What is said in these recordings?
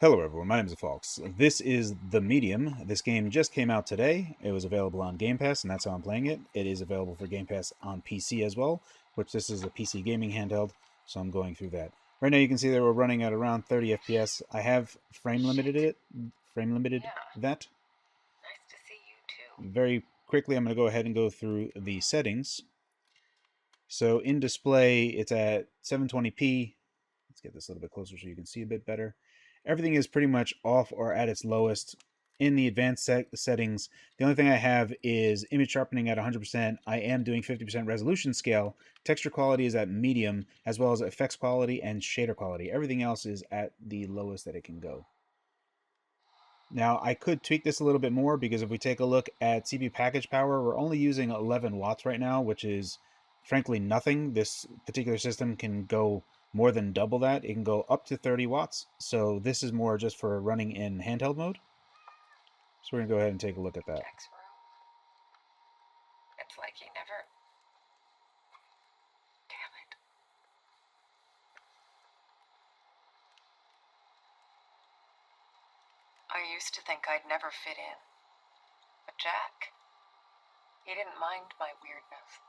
Hello everyone, my name is Phawx. This is The Medium. This game just came out today. It was available on Game Pass, and that's how I'm playing it. It is available for Game Pass on PC as well, which this is a PC gaming handheld, so I'm going through that. Right now you can see that we're running at around 30 FPS. I have frame limited Yeah, that. nice to see you too. Very quickly I'm going to go ahead and go through the settings. So in display, it's at 720p. Let's get this a little bit closer so you can see a bit better. Everything is pretty much off or at its lowest. In the advanced settings, the only thing I have is image sharpening at 100%. I am doing 50% resolution scale. Texture quality is at medium, as well as effects quality and shader quality. Everything else is at the lowest that it can go. Now, I could tweak this a little bit more because if we take a look at CPU package power, we're only using 11 watts right now, which is frankly nothing. This particular system can go more than double that. It can go up to 30 watts. So this is more just for running in handheld mode. So we're going to go ahead and take a look at that. Jack's room. It's like he never. Damn it. I used to think I'd never fit in. But Jack, he didn't mind my weirdness.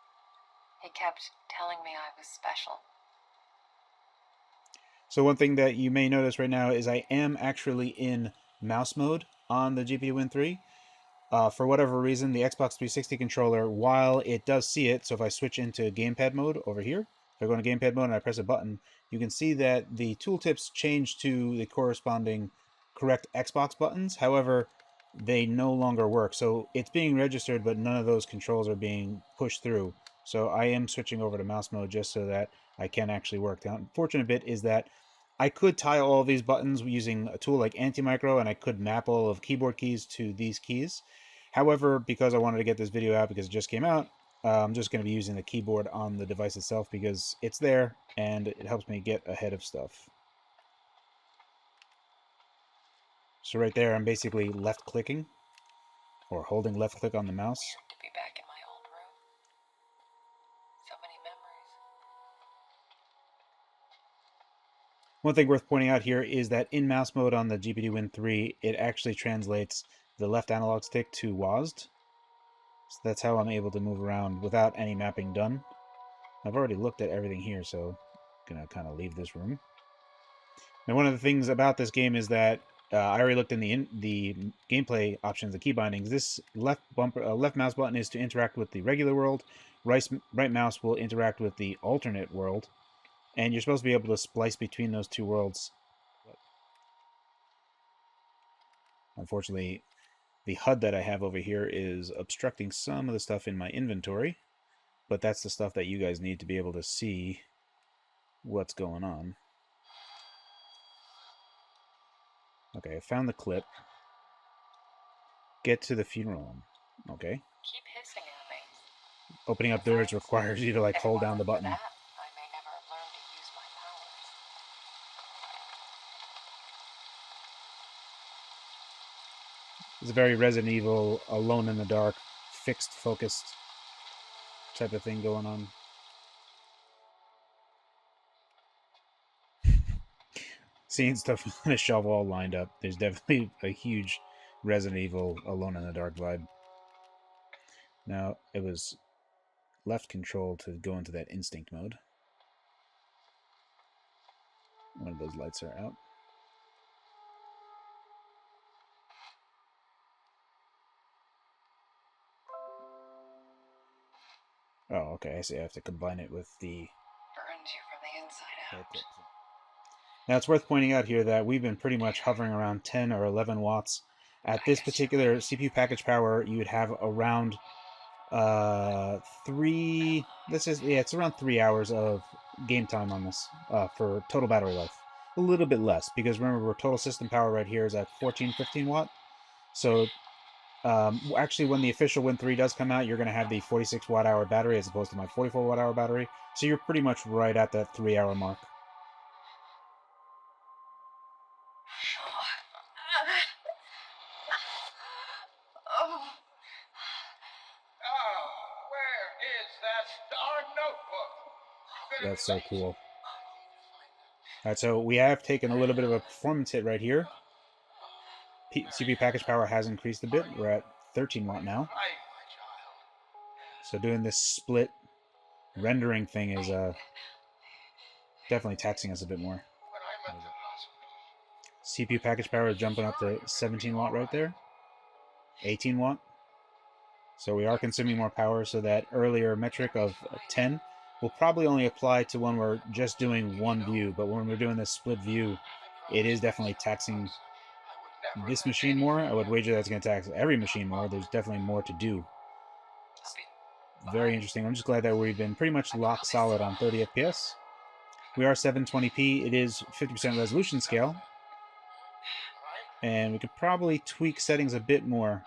He kept telling me I was special. So one thing that you may notice right now is I am actually in mouse mode on the GPD Win 3. For whatever reason, the Xbox 360 controller, while it does see it, so if I switch into gamepad mode over here, if I go into gamepad mode and I press a button, you can see that the tooltips change to the corresponding correct Xbox buttons. However, they no longer work. So it's being registered, but none of those controls are being pushed through. So I am switching over to mouse mode just so that I can actually work. The unfortunate bit is that I could tie all of these buttons using a tool like Antimicro, and I could map all of keyboard keys to these keys. However, because I wanted to get this video out because it just came out, I'm just going to be using the keyboard on the device itself because it's there and it helps me get ahead of stuff. So right there, I'm basically left clicking or holding left click on the mouse. Weird to be back in my old room. So many memories. One thing worth pointing out here is that in mouse mode on the GPD Win 3, it actually translates the left analog stick to WASD. So that's how I'm able to move around without any mapping done. I've already looked at everything here, so I'm going to kind of leave this room. Now, one of the things about this game is that I already looked in the gameplay options, the key bindings. This left mouse button is to interact with the regular world. Right mouse will interact with the alternate world, and you're supposed to be able to splice between those two worlds. Unfortunately, the HUD that I have over here is obstructing some of the stuff in my inventory, but that's the stuff that you guys need to be able to see what's going on. Okay, I found the clip. Get to the funeral home. Okay. Keep hissing at me. Opening up doors requires you to like If hold it down the wasn't for button. that, I may never have learned to use my powers. It's a very Resident Evil, alone in the dark, fixed focused type of thing going on. Seeing stuff on a shelf all lined up. There's definitely a huge Resident Evil alone in the dark vibe. Now, it was left control to go into that instinct mode. One of those lights are out. Oh, okay, I see. I have to combine it with the... Burns you from the inside out. Now, it's worth pointing out here that we've been pretty much hovering around 10 or 11 watts. At this particular CPU package power, you would have around it's around 3 hours of game time on this for total battery life. A little bit less because remember, our total system power right here is at 15 watt. So actually, when the official Win 3 does come out, you're going to have the 46 watt hour battery as opposed to my 44 watt hour battery. So you're pretty much right at that 3 hour mark. Oh. Where is that darn notebook? That's so cool. All right, so we have taken a little bit of a performance hit right here. CPU package power has increased a bit. We're at 13 watt now. So doing this split rendering thing is definitely taxing us a bit more. CPU package power is jumping up to 17 watt right there. 18 watt. So we are consuming more power, so that earlier metric of 10 will probably only apply to when we're just doing one view, but when we're doing this split view, it is definitely taxing this machine more. I would wager that's going to tax every machine more. There's definitely more to do. Very interesting. I'm just glad that we've been pretty much lock solid on 30 FPS. We are 720p. It is 50% resolution scale. And we could probably tweak settings a bit more,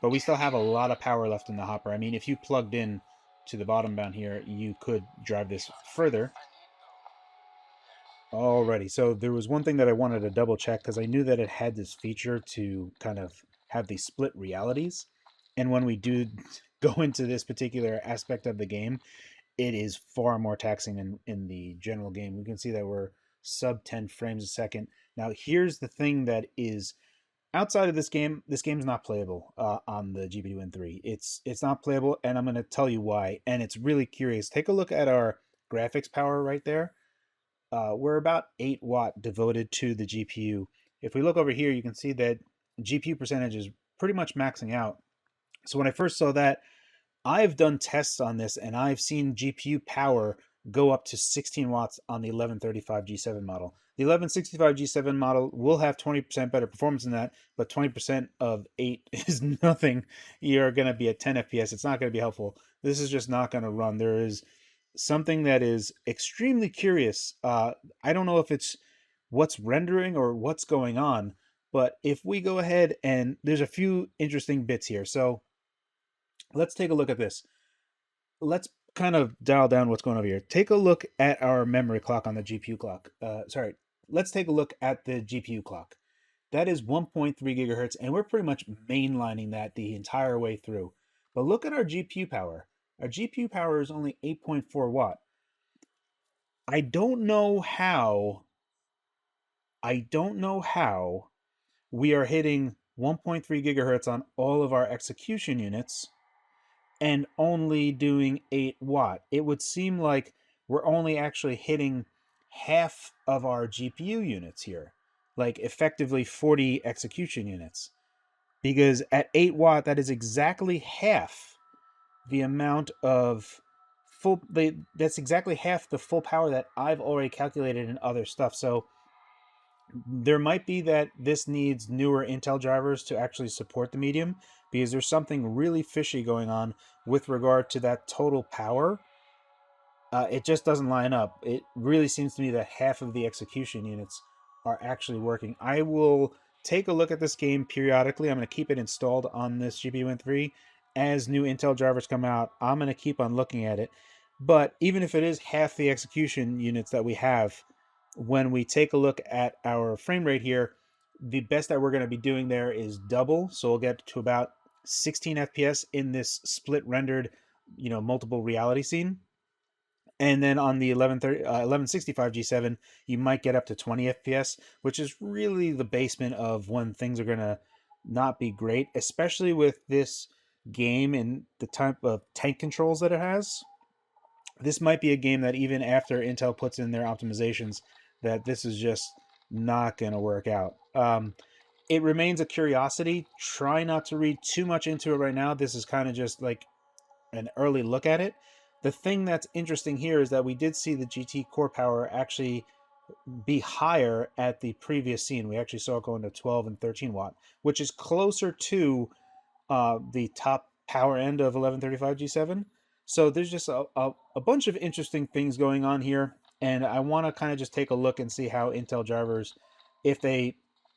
but we still have a lot of power left in the hopper. I mean, if you plugged in to the bottom down here, you could drive this further. Alrighty, so there was one thing that I wanted to double check because I knew that it had this feature to kind of have these split realities. And when we do go into this particular aspect of the game, it is far more taxing in the general game. We can see that we're sub 10 frames a second. Now, here's the thing that is outside of this game's not playable on the GPD Win 3. It's not playable, and I'm going to tell you why. And it's really curious. Take a look at our graphics power right there. We're about 8 watt devoted to the GPU. If we look over here, you can see that GPU percentage is pretty much maxing out. So when I first saw that, I've done tests on this, and I've seen GPU power go up to 16 watts on the 1135 G7 model. The 1165 G7 model will have 20% better performance than that, but 20% of 8 is nothing. You're going to be at 10 FPS. It's not going to be helpful. This is just not going to run. There is something that is extremely curious. I don't know if it's what's rendering or what's going on, but if we go ahead and there's a few interesting bits here. So let's take a look at this. Let's kind of dial down what's going over here. Take a look at our memory clock on the GPU clock. Let's take a look at the GPU clock. That is 1.3 gigahertz, and we're pretty much mainlining that the entire way through. But look at our GPU power. Our GPU power is only 8.4 watt. I don't know how we are hitting 1.3 gigahertz on all of our execution units and only doing 8 watt. It would seem like we're only actually hitting half of our GPU units here, like effectively 40 execution units. Because at 8 watt, that is exactly half the amount of that's exactly half the full power that I've already calculated in other stuff. So there might be that this needs newer Intel drivers to actually support the medium, because there's something really fishy going on with regard to that total power. It just doesn't line up. It really seems to me that half of the execution units are actually working. I will take a look at this game periodically. I'm going to keep it installed on this GPD Win 3. As new Intel drivers come out, I'm going to keep on looking at it. But even if it is half the execution units that we have, when we take a look at our frame rate here, the best that we're going to be doing there is double. So we'll get to about 16 FPS in this split rendered, multiple reality scene. And then on the 1165 G7, you might get up to 20 FPS, which is really the basement of when things are going to not be great, especially with this game and the type of tank controls that it has. This might be a game that even after Intel puts in their optimizations, that this is just not going to work out. It remains a curiosity. Try not to read too much into it right now. This is kind of just like an early look at it. The thing that's interesting here is that we did see the GT core power actually be higher at the previous scene. We actually saw it going to 12 and 13 watt, which is closer to the top power end of 1135 G7. So there's just a bunch of interesting things going on here, and I want to kind of just take a look and see how Intel drivers, if they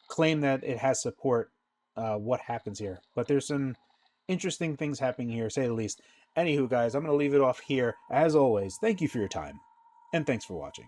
claim that it has support, what happens here. But there's some interesting things happening here, say the least. Anywho, guys, I'm going to leave it off here. As always, thank you for your time, and thanks for watching.